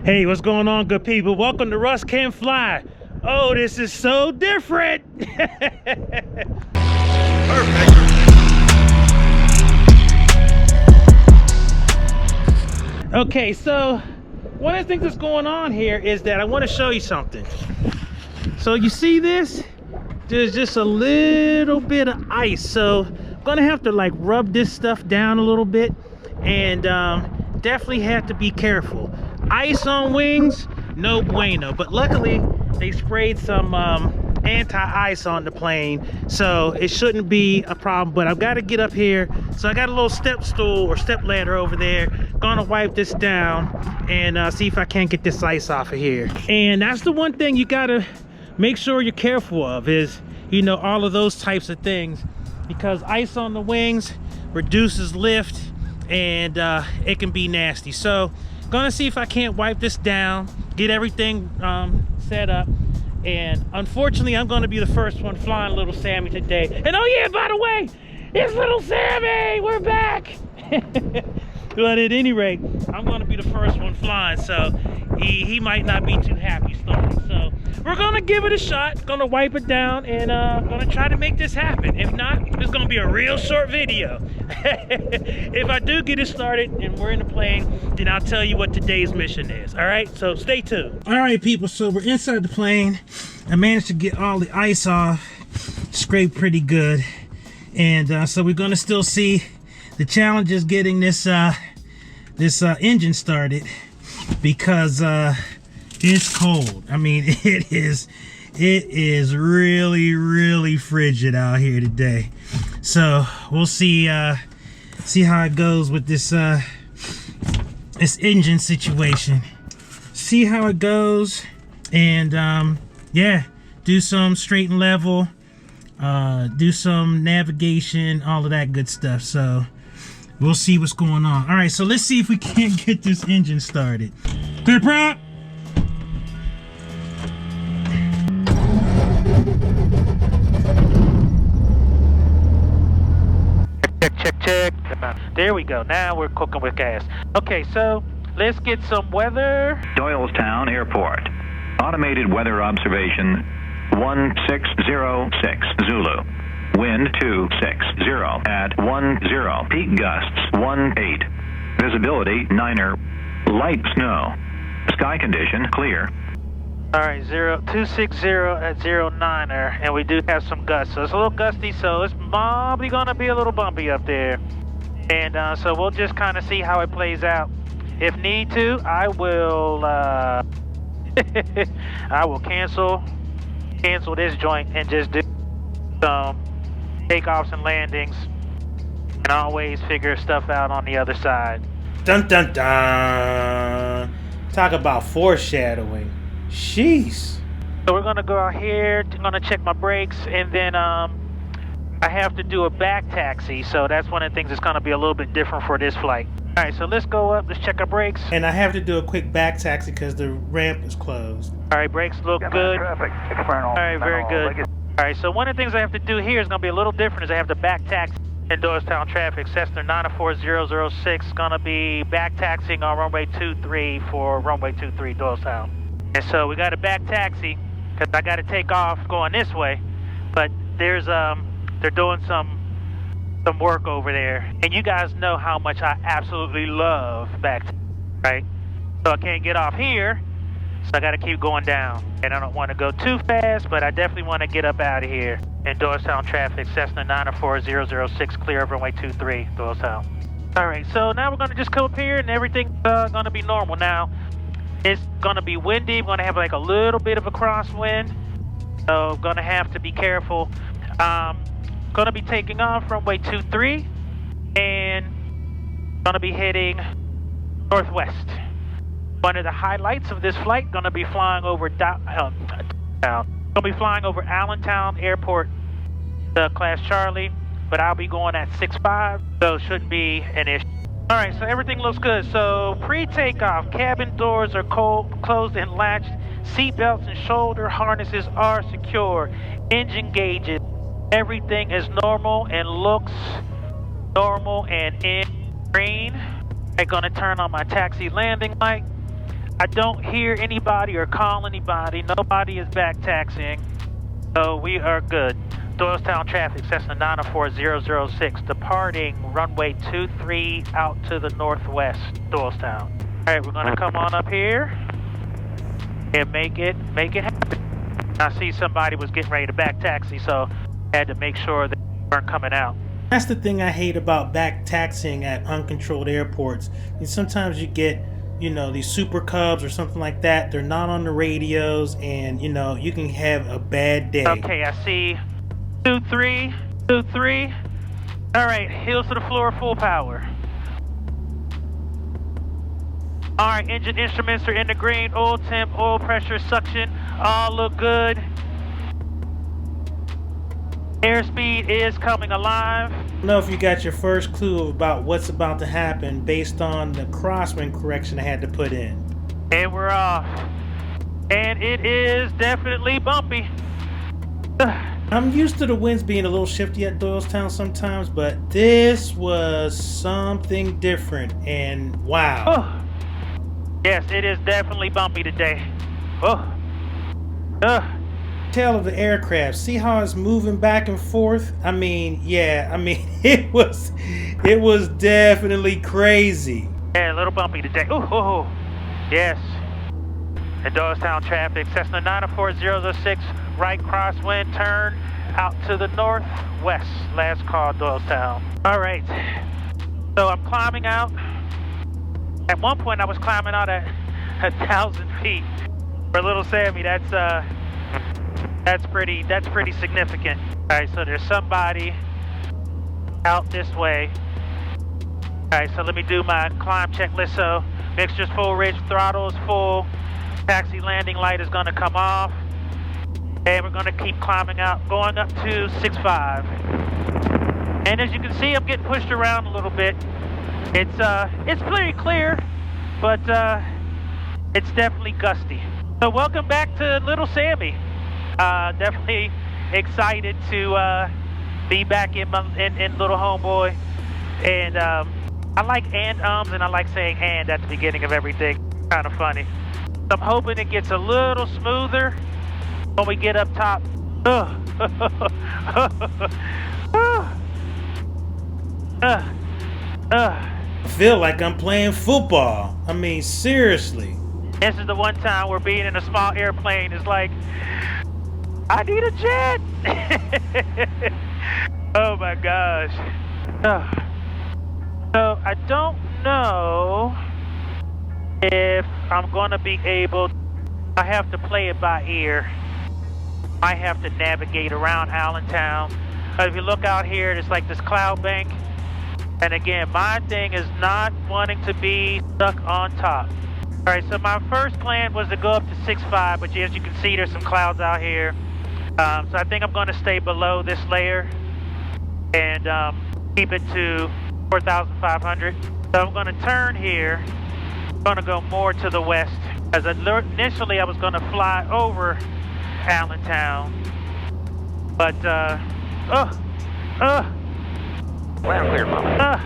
Hey, what's going on, good people? Welcome to Russ Can Fly. Oh, this is so different. Perfect. Okay, so one of the things that's going on here is that I want to show you something. So you see this? There's just a little bit of ice. So I'm gonna have to like rub this stuff down a little bit, and definitely have to be careful. Ice on wings, no bueno. But luckily they sprayed some anti-ice on the plane, so it shouldn't be a problem. But I've got to get up here, so I got a little step stool or step ladder over there. Gonna wipe this down and see if I can't get this ice off of here. And that's the one thing you gotta make sure you're careful of, is, you know, all of those types of things, because ice on the wings reduces lift and it can be nasty. So gonna see if I can't wipe this down, get everything set up. And unfortunately, I'm gonna be the first one flying little Sammy today. And oh yeah, by the way, it's little Sammy, we're back. But at any rate, I'm gonna be the first one flying, so he might not be too happy starting. So we're gonna give it a shot, gonna wipe it down, and gonna try to make this happen. If not, it's gonna be a real short video. If I do get it started and we're in the plane, then I'll tell you what today's mission is. All right, so stay tuned. All right, people, so we're inside the plane. I managed to get all the ice off, scraped pretty good. And so we're gonna still see the challenge is getting this engine started, because it's cold. I mean, it is really frigid out here today. So we'll see how it goes with this this engine situation. See how it goes, and yeah, do some straight and level, do some navigation, all of that good stuff. So we'll see what's going on. All right, so let's see if we can't get this engine started. Clear prop. Check. There we go. Now we're cooking with gas. Okay, so let's get some weather. Doylestown Airport. Automated weather observation 1606 Zulu. Wind 260 at 10. Peak gusts 18. Visibility 9er. Light snow. Sky condition clear. All right, 260 at 09er, and we do have some gusts. So it's a little gusty, so it's probably gonna be a little bumpy up there. And so we'll just kind of see how it plays out. If need to, I will I will cancel this joint and just do some takeoffs and landings, and always figure stuff out on the other side. Dun dun dun. Talk about foreshadowing. Jeez. So we're gonna go out here, gonna check my brakes, and then I have to do a back taxi, so that's one of the things that's gonna be a little bit different for this flight. All right, so let's go up, let's check our brakes. And I have to do a quick back taxi because the ramp is closed. All right, brakes look good. Traffic. All right, very good. All right, so one of the things I have to do here is gonna be a little different, is I have to back taxi in Doylestown traffic. Cessna 94006 is gonna be back taxiing on runway 23 for runway 23 Doylestown. And so we got a back taxi because I got to take off going this way, but there's they're doing some work over there, and you guys know how much I absolutely love back, right? So I can't get off here, so I got to keep going down, and I don't want to go too fast, but I definitely want to get up out of here. In Doylestown traffic, Cessna 94006, clear over runway 23 Doylestown. All right, so now we're gonna just come up here, and everything's gonna be normal now. It's gonna be windy. I'm gonna have like a little bit of a crosswind, so I'm gonna have to be careful. Gonna be taking off runway 23 and gonna be heading northwest. One of the highlights of this flight, gonna be flying over Allentown Airport, class Charlie, but I'll be going at 6.5, so it shouldn't be an issue. All right, so everything looks good. So pre-takeoff, cabin doors are closed and latched. Seat belts and shoulder harnesses are secure. Engine gauges, everything is normal and looks normal and in green. I'm gonna turn on my taxi landing light. I don't hear anybody or call anybody. Nobody is back taxiing. So we are good. Doylestown traffic, Cessna 904006, departing runway 23 out to the northwest, Doylestown. All right, we're gonna come on up here and make it happen. I see somebody was getting ready to back taxi, so I had to make sure they weren't coming out. That's the thing I hate about back taxiing at uncontrolled airports. And sometimes you get, you know, these super cubs or something like that. They're not on the radios, and you know, you can have a bad day. Okay, I see 23. All right, heels to the floor, full power. All right, engine instruments are in the green. Oil temp, oil pressure, suction, all look good. Airspeed is coming alive. I don't know if you got your first clue about what's about to happen based on the crosswind correction I had to put in. And we're off. And it is definitely bumpy. I'm used to the winds being a little shifty at Doylestown sometimes, but this was something different, and wow. Oh. Yes, it is definitely bumpy today. Tail of the aircraft, see how it's moving back and forth? I mean, yeah, it was definitely crazy. Yeah, a little bumpy today. Yes. At Doylestown traffic, Cessna 904006, right crosswind, turn out to the northwest. Last call, Doylestown. All right, so I'm climbing out. At one point, I was climbing out at 1,000 feet. For little Sammy, that's pretty significant. All right, so there's somebody out this way. All right, so let me do my climb checklist. So mixture's full, ridge throttle is full. Taxi landing light is gonna come off. And we're gonna keep climbing out, going up to 6.5. And as you can see, I'm getting pushed around a little bit. It's pretty clear, but it's definitely gusty. So welcome back to Little Sammy. Definitely excited to be back in Little Homeboy. And I like and I like saying and at the beginning of everything. Kind of funny. I'm hoping it gets a little smoother when we get up top. I feel like I'm playing football. I mean, seriously. This is the one time where being in a small airplane is like, I need a jet. Oh my gosh. So I don't know if I'm gonna be able. I have to play it by ear. I have to navigate around Allentown. If you look out here, there's like this cloud bank. And again, my thing is not wanting to be stuck on top. All right, so my first plan was to go up to 6.5, but as you can see, there's some clouds out here. So I think I'm going to stay below this layer and keep it to 4,500. So I'm going to turn here. I'm going to go more to the west. As initially, I was going to fly over Allentown, but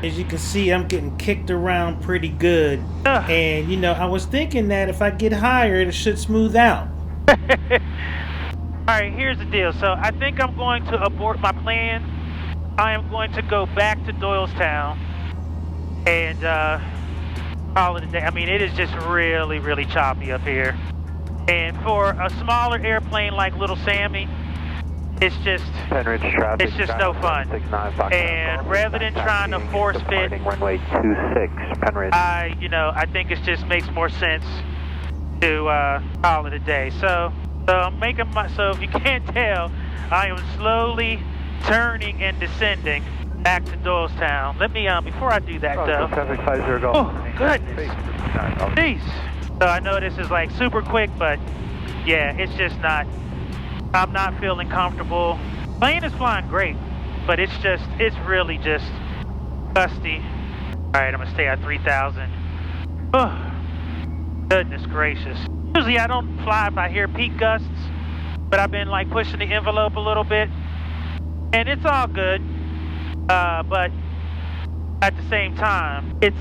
as you can see, I'm getting kicked around pretty good. And, you know, I was thinking that if I get higher, it should smooth out. Alright, here's the deal. So I think I'm going to abort my plan. I am going to go back to Doylestown and call it a day. I mean, it is just really, really choppy up here. And for a smaller airplane like Little Sammy, it's just no fun. And rather than trying to force fit, runway 26, Penridge. I think it just makes more sense to call it a day. So I'm making so if you can't tell, I am slowly turning and descending back to Doylestown. Let me before I do that though. Oh goodness. Jeez. So I know this is like super quick, but yeah, it's just not. I'm not feeling comfortable. Plane is flying great, but it's really just gusty. All right, I'm gonna stay at 3,000. Oh, goodness gracious. Usually I don't fly if I hear peak gusts, but I've been like pushing the envelope a little bit, and it's all good. But at the same time, it's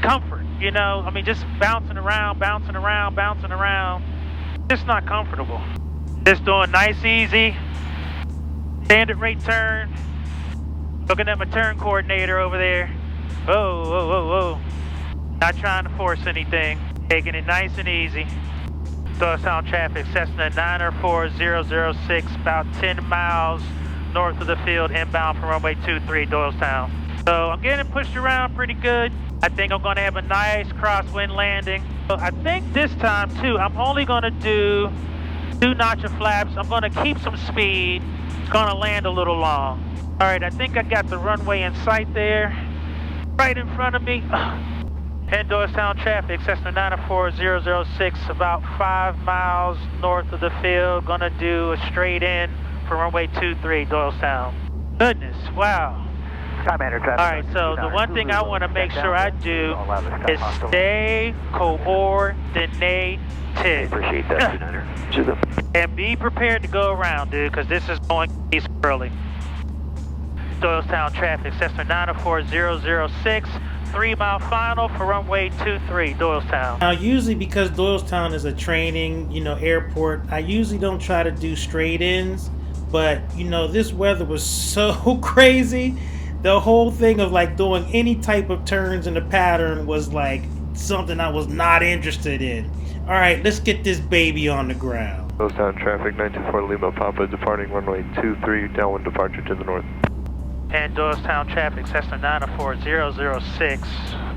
comfort. you know, I mean, just bouncing around. Just not comfortable. Just doing nice, easy, standard rate turn. Looking at my turn coordinator over there. Whoa. Not trying to force anything. Taking it nice and easy. Doylestown traffic, Cessna 904-006, about 10 miles north of the field, inbound from runway 23, Doylestown. So I'm getting pushed around pretty good. I think I'm gonna have a nice crosswind landing. So I think this time too, I'm only gonna do 2 notch of flaps. I'm gonna keep some speed. It's gonna land a little long. All right, I think I got the runway in sight there, right in front of me. And Doylestown traffic, Cessna 904-006, about 5 miles north of the field. Gonna do a straight in for runway 23, Doylestown. Goodness, wow. All right, so the one thing I want to make sure I do is stay coordinated. Appreciate that, And be prepared to go around, dude, because this is going to be early. Doylestown traffic, Cessna 904-006, 3-mile final for runway 23, Doylestown. Now, usually because Doylestown is a training, airport, I usually don't try to do straight ins, but, this weather was so crazy. The whole thing of like doing any type of turns in the pattern was like something I was not interested in. All right, let's get this baby on the ground. Doylestown traffic, 924 Lima Papa, departing runway 23, downwind departure to the north. And Doylestown traffic, Cessna 904-006,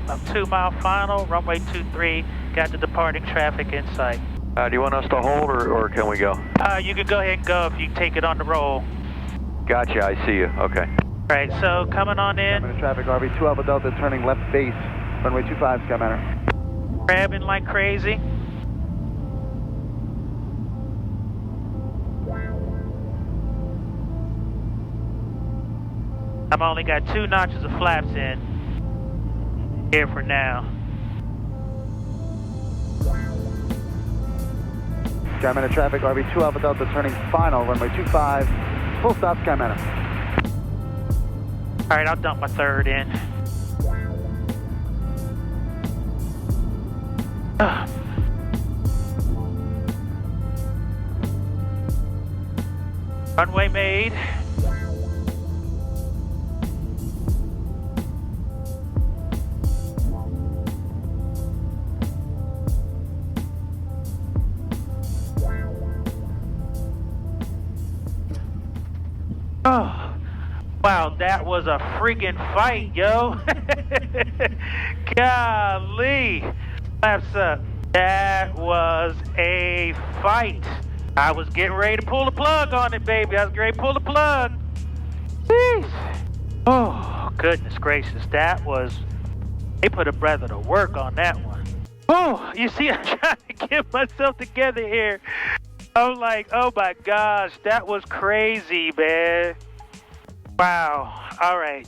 about 2-mile final, runway 23, got the departing traffic in sight. Do you want us to hold or can we go? You can go ahead and go if you take it on the roll. Gotcha, I see you. Okay. All right, so coming on in. Traffic, RV 2 Alpha Delta, turning left base, runway 25, Skymanor. Grabbing like crazy. I've only got 2 notches of flaps in here for now. Skymanor traffic, RV 2 Alpha Delta, turning final, runway 25, full stop, Skymanor. All right, I'll dump my 3rd in. Runway made. Oh, wow, that was a freaking fight, yo. Golly. Flaps up. That was a fight. I was getting ready to pull the plug on it, baby. I was ready to pull the plug. Jeez. Oh, goodness gracious. That was, they put a breath of work on that one. Oh, you see, I'm trying to get myself together here. I'm like, oh my gosh, that was crazy, man. Wow. All right.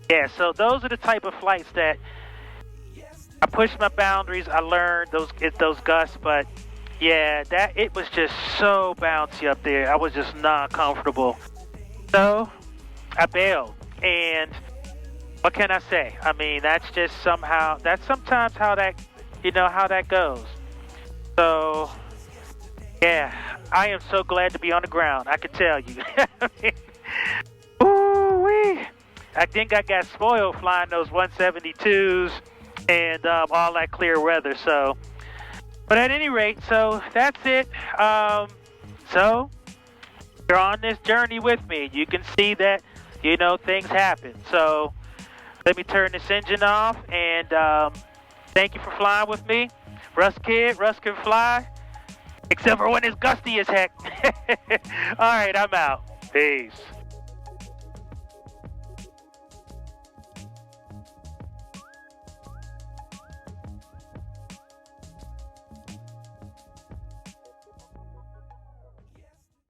Yeah, so those are the type of flights that I pushed my boundaries. I learned those gusts, but yeah, it was just so bouncy up there. I was just not comfortable. So I bailed. And what can I say? I mean, that's sometimes how that goes. So yeah, I am so glad to be on the ground. I can tell you. I mean, ooh-wee. I think I got spoiled flying those 172s and all that clear weather. So, but at any rate, so that's it. So you're on this journey with me. You can see that things happen. So let me turn this engine off and thank you for flying with me. Russ can fly. Except for when it's gusty as heck. All right, I'm out. Peace.